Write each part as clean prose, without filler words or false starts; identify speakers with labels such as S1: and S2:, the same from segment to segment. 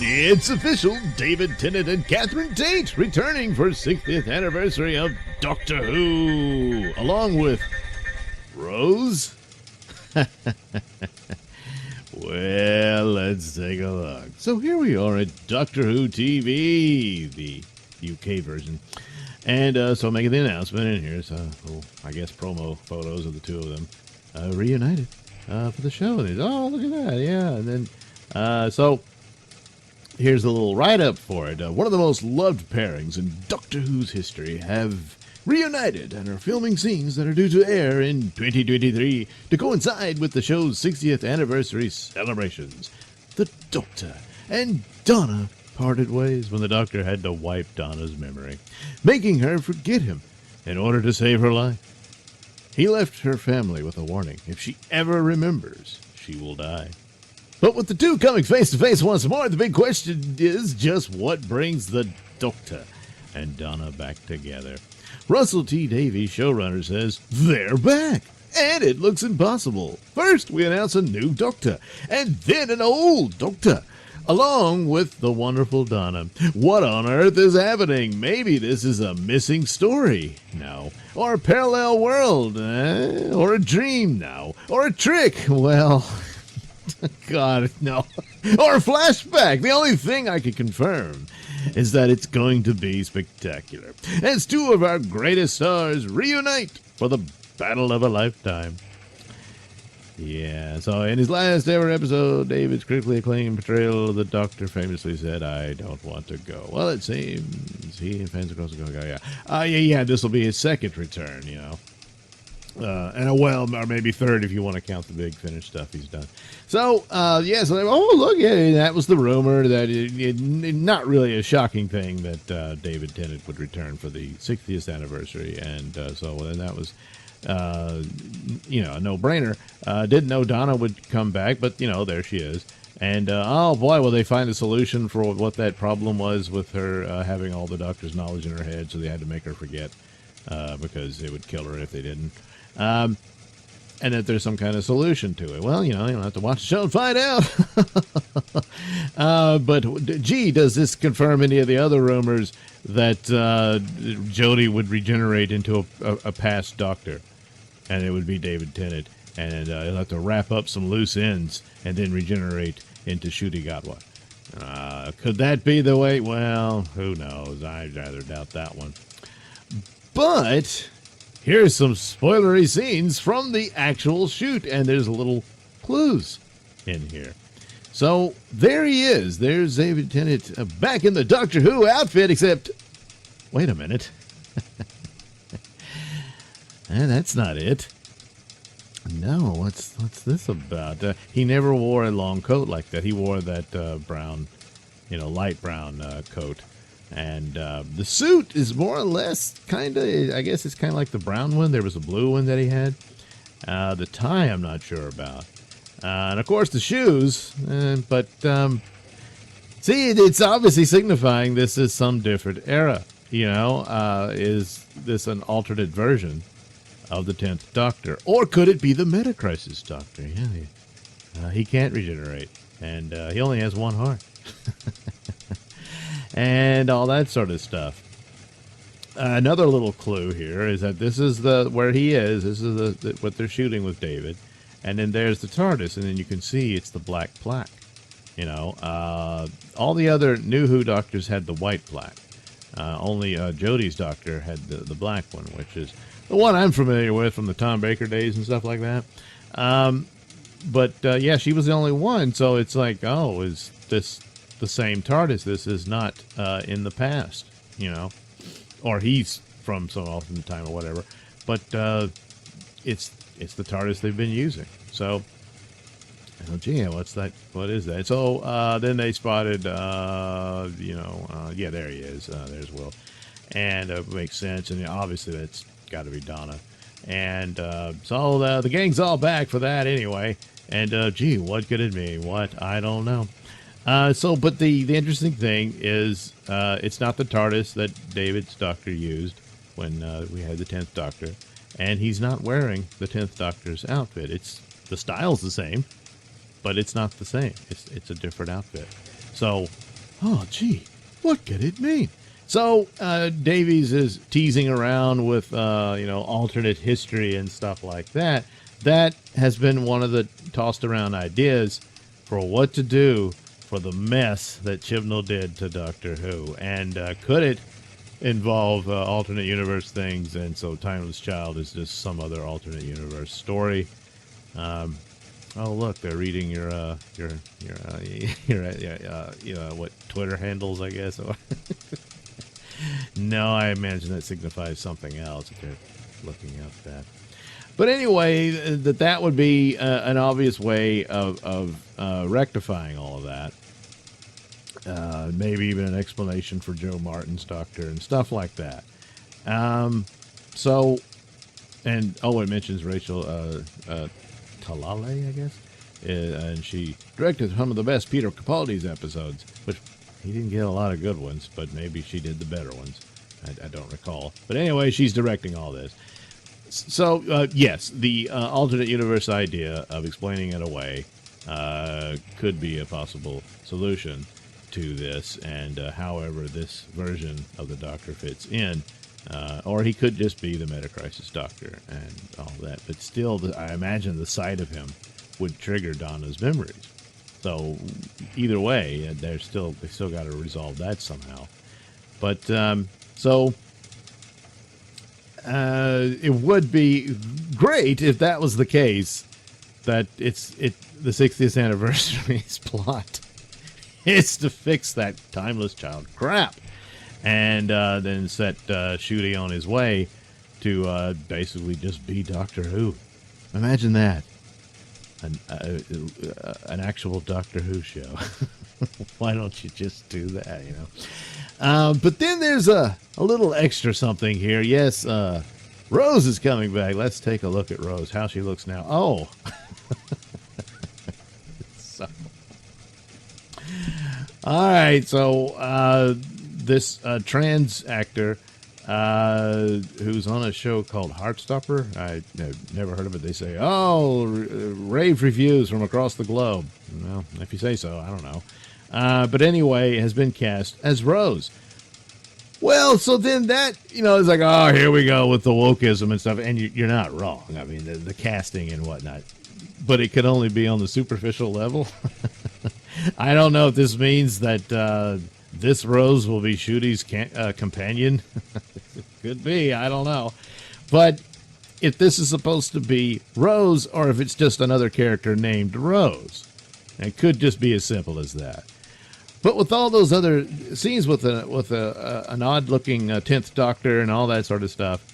S1: It's official, David Tennant and Catherine Tate returning for 60th anniversary of Doctor Who, along with Rose. Well, let's take a look. So here we are at Doctor Who TV, the UK version. And so making the announcement, and here's little, I guess, promo photos of the two of them reunited for the show. And oh, look at that, yeah. And then, so here's a little write-up for it. One of the most loved pairings in Doctor Who's history have reunited and are filming scenes that are due to air in 2023 to coincide with the show's 60th anniversary celebrations. The Doctor and Donna parted ways when the Doctor had to wipe Donna's memory, making her forget him in order to save her life. He left her family with a warning: if she ever remembers, she will die. But with the two coming face to face once more, the big question is just what brings the Doctor and Donna back together. Russell T. Davies, showrunner, says they're back, and it looks impossible. First, we announce a new Doctor, and then an old Doctor, along with the wonderful Donna. What on earth is happening? Maybe this is a missing story now, or a parallel world, or a dream now, or a trick. Well, God, no. Or a flashback. The only thing I can confirm is that it's going to be spectacular, as two of our greatest stars reunite for the battle of a lifetime. Yeah, so in his last ever episode, David's critically acclaimed portrayal of the Doctor famously said, "I don't want to go." Well, it seems he and fans across the go, yeah, this will be his second return, you know. Or maybe third if you want to count the big finish stuff he's done. So, look, yeah, that was the rumor that not really a shocking thing that David Tennant would return for the 60th anniversary, and so then that was, a no-brainer. Didn't know Donna would come back, but, there she is. And, oh boy, will they find a solution for what that problem was with her having all the Doctor's knowledge in her head, so they had to make her forget, because it would kill her if they didn't. And that there's some kind of solution to it. Well, you'll have to watch the show and find out. But, gee, does this confirm any of the other rumors that Jodie would regenerate into a past Doctor? And it would be David Tennant. And he'll have to wrap up some loose ends and then regenerate into Ncuti Gatwa. Could that be the way? Well, who knows? I'd rather doubt that one. But here's some spoilery scenes from the actual shoot, and there's little clues in here. So there he is. There's David Tennant back in the Doctor Who outfit, except, wait a minute. That's not it. No, what's this about? He never wore a long coat like that. He wore that brown, light brown coat. And the suit is more or less kind of, I guess it's kind of like the brown one. There was a blue one that he had. The tie I'm not sure about. And, of course, the shoes. But, see, it's obviously signifying this is some different era. Is this an alternate version of the 10th Doctor? Or could it be the Meta-Crisis Doctor? Yeah, he can't regenerate. And he only has one heart. And all that sort of stuff. Another little clue here is that this is where he is. This is what they're shooting with David. And then there's the TARDIS, and then you can see it's the black plaque. All the other New Who Doctors had the white plaque. Only Jodie's Doctor had the black one, which is the one I'm familiar with from the Tom Baker days and stuff like that. But she was the only one, so it's like, oh, is this the same TARDIS? This is not in the past, or he's from some alternate time or whatever. But it's the TARDIS they've been using. So, gee, what's that? What is that? So then they spotted, there he is. There's Will, and it makes sense. And obviously that's got to be Donna. And so the gang's all back for that anyway. And gee, what could it mean? What? I don't know. But the interesting thing is, it's not the TARDIS that David's Doctor used when we had the 10th Doctor, and he's not wearing the 10th Doctor's outfit. The style's the same, but it's not the same. It's a different outfit. So Oh, gee, what could it mean? So Davies is teasing around with, alternate history and stuff like that. That has been one of the tossed around ideas for what to do for the mess that Chibnall did to Doctor Who. And could it involve alternate universe things? And so Timeless Child is just some other alternate universe story. Oh, look, they're reading your what Twitter handles, I guess. No, I imagine that signifies something else if they're looking up that. But anyway, that would be an obvious way of rectifying all of that. Maybe even an explanation for Joe Martin's Doctor and stuff like that. It mentions Rachel Talale, I guess, and she directed some of the best Peter Capaldi's episodes, which he didn't get a lot of good ones, but maybe she did the better ones. I don't recall. But anyway, she's directing all this. So, yes, the alternate universe idea of explaining it away could be a possible solution to this, and however this version of the Doctor fits in. Or he could just be the Metacrisis Doctor and all that. But still, I imagine the sight of him would trigger Donna's memories. So either way, they still got to resolve that somehow. But it would be great if that was the case. That the 60th anniversary's plot is to fix that Timeless Child crap. And then set Ncuti on his way to basically just be Doctor Who. Imagine that. An actual Doctor Who show. Why don't you just do that, But then there's a little extra something here. Yes, Rose is coming back. Let's take a look at Rose, how she looks now. Oh. All right, so... this trans actor who's on a show called Heartstopper. I've never heard of it. They say, rave reviews from across the globe. Well, if you say so, I don't know. But anyway, has been cast as Rose. Well, so then that, is like, oh, here we go with the wokeism and stuff. And you're not wrong. I mean, the casting and whatnot. But it could only be on the superficial level. I don't know if this means that... this Rose will be Ncuti's companion. Could be, I don't know. But if this is supposed to be Rose, or if it's just another character named Rose, it could just be as simple as that. But with all those other scenes with an odd-looking 10th Doctor and all that sort of stuff,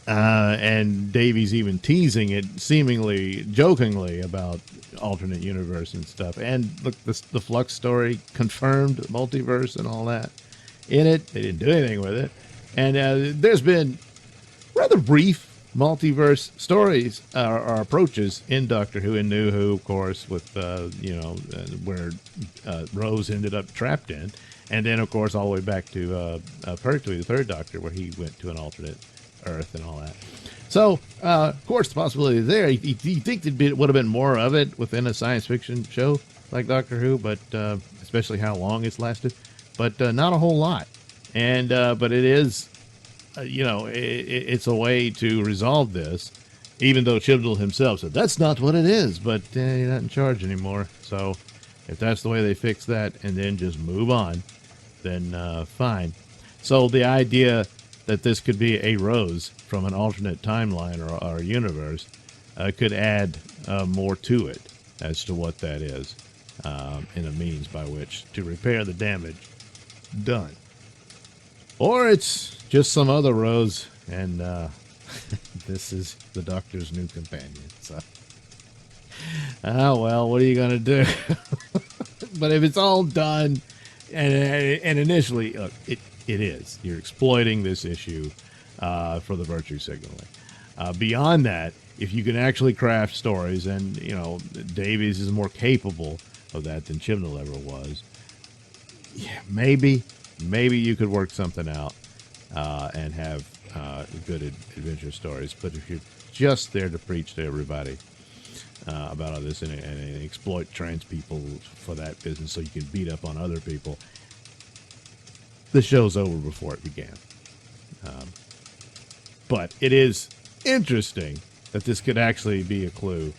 S1: and Davies even teasing it, seemingly jokingly, about alternate universe and stuff. And look, the Flux story confirmed multiverse and all that in it. They didn't do anything with it. And there's been rather brief multiverse stories or approaches in Doctor Who and New Who, of course, with, where Rose ended up trapped in. And then, of course, all the way back to Pertwee, the third Doctor, where he went to an alternate Earth and all that. So, of course, the possibility is there. You think there would have been more of it within a science fiction show like Doctor Who, but especially how long it's lasted. But not a whole lot. And but it is, it's a way to resolve this, even though Chibnall himself said, that's not what it is, but you're not in charge anymore. So if that's the way they fix that and then just move on, then fine. So the idea that this could be a Rose from an alternate timeline or universe could add more to it as to what that is, in a means by which to repair the damage done. Or it's just some other Rose, and this is the Doctor's new companion. So, well, what are you going to do? But if it's all done, and initially, it is. You're exploiting this issue for the virtue signaling. Beyond that, if you can actually craft stories, and, Davies is more capable of that than Chibnall ever was, yeah, maybe you could work something out and have good adventure stories. But if you're just there to preach to everybody, about all this and exploit trans people for that business so you can beat up on other people. The show's over before it began. But it is interesting that this could actually be a clue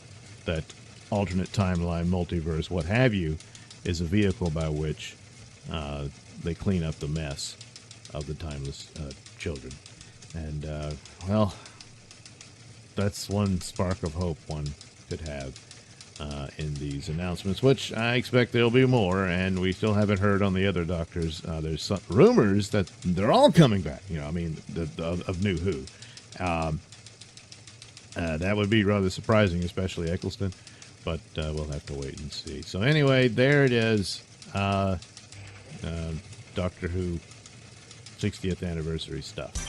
S1: that alternate timeline, multiverse, what have you, is a vehicle by which they clean up the mess of the timeless children. And, well, that's one spark of hope one could have in these announcements, which I expect there'll be more, and we still haven't heard on the other doctors. There's some rumors that they're all coming back, I mean, of New Who. That would be rather surprising, especially Eccleston, but we'll have to wait and see. So anyway, there it is. Doctor Who 60th anniversary stuff.